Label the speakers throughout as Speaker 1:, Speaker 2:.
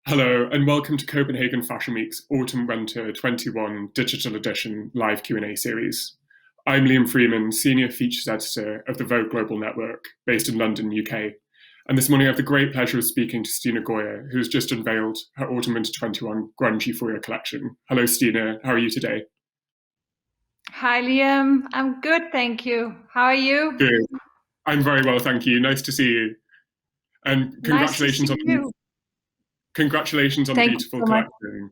Speaker 1: Hello, and welcome to Copenhagen Fashion Week's Autumn/Winter 21 Digital Edition live Q&A series. I'm Liam Freeman, Senior Features Editor of the Vogue Global Network, based in London, UK. And this morning I have the great pleasure of speaking to Stine Goya, who's just unveiled her Autumn/Winter 21 Grunge Euphoria collection. Hello, Stine. How are you today?
Speaker 2: Hi, Liam. I'm good, thank you. How are you?
Speaker 1: Good. I'm very well, thank you. Nice to see you. And
Speaker 2: Nice to see you.
Speaker 1: congratulations on the
Speaker 2: Thank you
Speaker 1: beautiful
Speaker 2: so much.
Speaker 1: collection.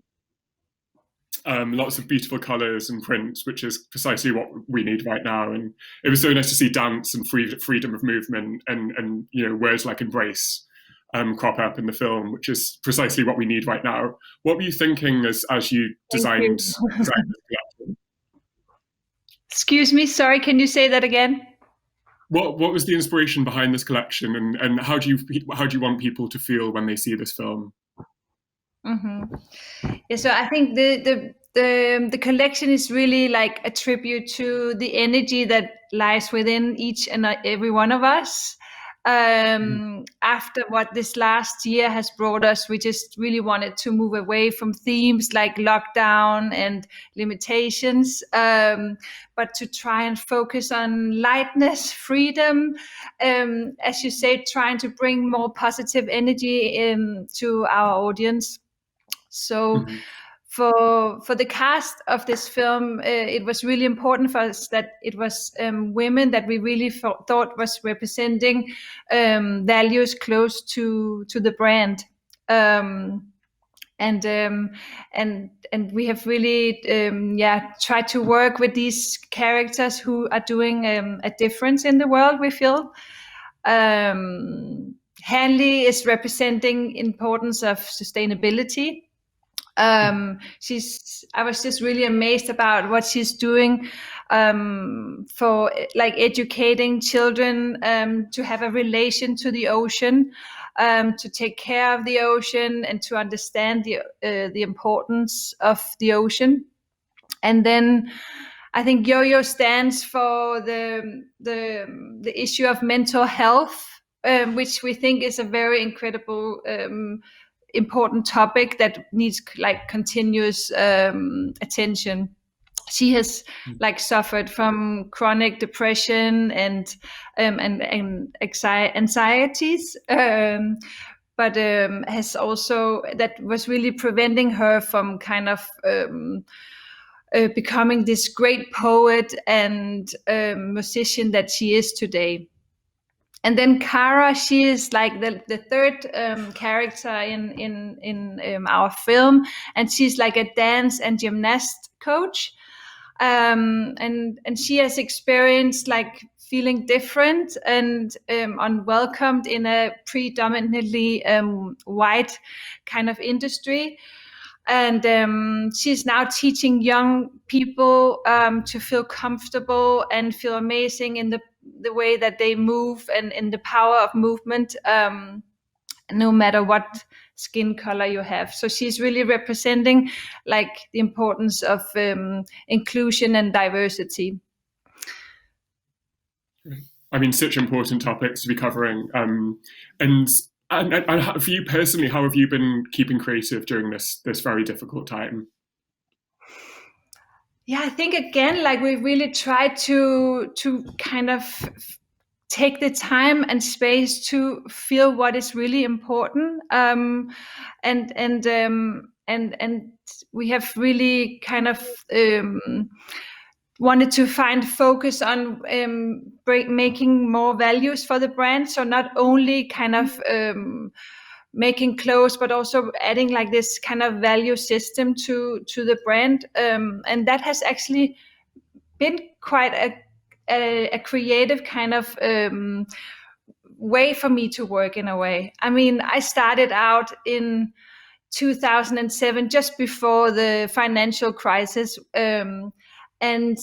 Speaker 1: Lots of beautiful colours and prints, which is precisely what we need right now. And it was so nice to see dance and freedom of movement and words like embrace crop up in the film, which is precisely what we need right now. What were you thinking as you
Speaker 2: Thank
Speaker 1: designed
Speaker 2: you.
Speaker 1: this collection?
Speaker 2: Excuse me, sorry, can you say that again?
Speaker 1: What was the inspiration behind this collection, and how do you want people to feel when they see this film?
Speaker 2: hmm Yeah, so I think the collection is really like a tribute to the energy that lies within each and every one of us. After what this last year has brought us, we just really wanted to move away from themes like lockdown and limitations, but to try and focus on lightness, freedom, as you say, trying to bring more positive energy to our audience. So
Speaker 1: Mhm.
Speaker 2: for the cast of this film, it was really important for us that it was women that we really thought was representing values close to the brand. Um, and we have really tried to work with these characters who are doing a difference in the world, we feel. Hanley is representing importance of sustainability. I was just really amazed about what she's doing for like educating children to have a relation to the ocean, to take care of the ocean and to understand the importance of the ocean. And then I think Yo-Yo stands for the issue of mental health, which we think is a very incredible important topic that needs like continuous attention. She has like suffered from chronic depression and anxieties, but has also that was really preventing her from kind of becoming this great poet and musician that she is today. And then Kara, she is like the third character in our film, and she's like a dance and gymnast coach, and she has experienced like feeling different and unwelcomed in a predominantly white kind of industry. And she's now teaching young people to feel comfortable and feel amazing in the way that they move and in the power of movement, no matter what skin color you have. So she's really representing like the importance of inclusion and diversity.
Speaker 1: I mean, such important topics to be covering. And, for you personally, how have you been keeping creative during this very difficult time?
Speaker 2: Yeah, I think again, like we really tried to kind of take the time and space to feel what is really important, and we have really kind of wanted to find focus on making more values for the brand. So not only kind of making clothes, but also adding like this kind of value system to the brand, and that has actually been quite a creative kind of way for me to work in a way. I mean, I started out in 2007, just before the financial crisis. And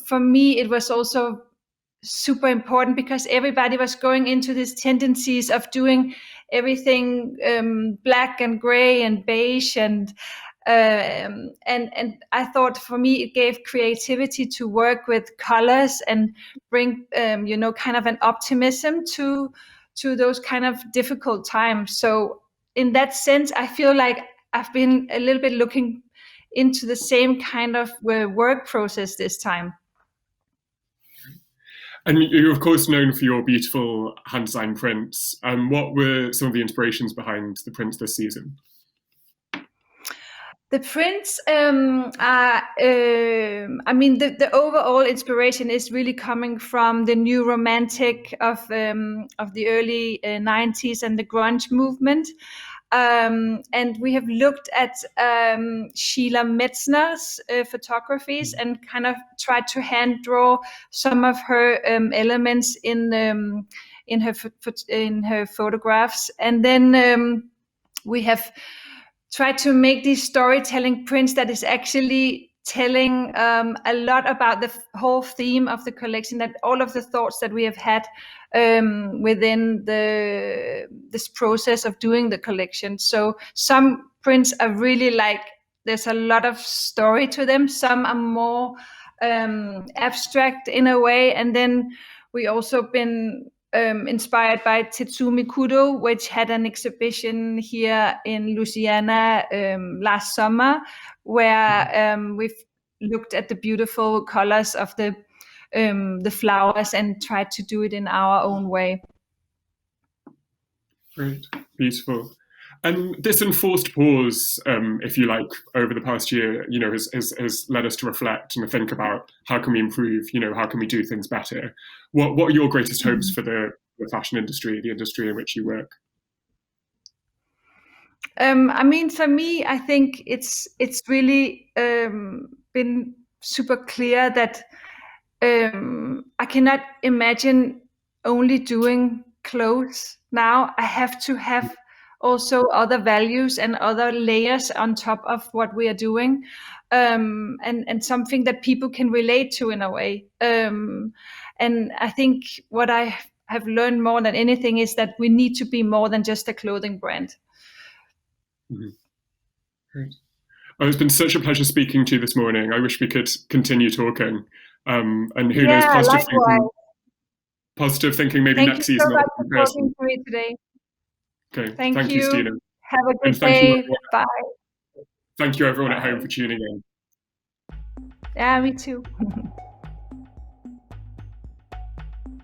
Speaker 2: for me, it was also super important because everybody was going into these tendencies of doing everything black and gray and beige and I thought for me it gave creativity to work with colors and bring kind of an optimism to those kind of difficult times. So in that sense, I feel like I've been a little bit looking into the same kind of work process this time.
Speaker 1: And you're of course known for your beautiful hand designed prints. What were some of the inspirations behind the prints this season?
Speaker 2: The prints are, I mean, the overall inspiration is really coming from the new romantic of the early 90s and the grunge movement. And we have looked at Sheila Metzner's photographies and kind of tried to hand draw some of her elements in her photographs, and then we have tried to make these storytelling prints that is actually telling a lot about the whole theme of the collection, that all of the thoughts that we have had within this process of doing the collection. So some prints are really like, there's a lot of story to them. Some are more abstract in a way. And then we also been inspired by Tetsumi Kudo, which had an exhibition here in Louisiana last summer, where we've looked at the beautiful colors of the flowers and tried to do it in our own way.
Speaker 1: Great, beautiful. And this enforced pause, if you like, over the past year, has led us to reflect and think about how can we improve, how can we do things better? What are your greatest hopes for the fashion industry, the industry in which you work?
Speaker 2: I mean, for me, I think it's really been super clear that I cannot imagine only doing clothes now. I have to have also other values and other layers on top of what we are doing, and something that people can relate to in a way. And I think what I have learned more than anything is that we need to be more than just a clothing brand.
Speaker 1: Mm-hmm. Great. Oh, it's been such a pleasure speaking to you this morning. I wish we could continue talking. And who knows, positive thinking maybe
Speaker 2: Thank
Speaker 1: next
Speaker 2: you
Speaker 1: season.
Speaker 2: So much for talking to me today.
Speaker 1: Okay,
Speaker 2: thank you,
Speaker 1: Stine.
Speaker 2: Have a good day. Bye.
Speaker 1: Thank you everyone at home for tuning in.
Speaker 2: Yeah, me too.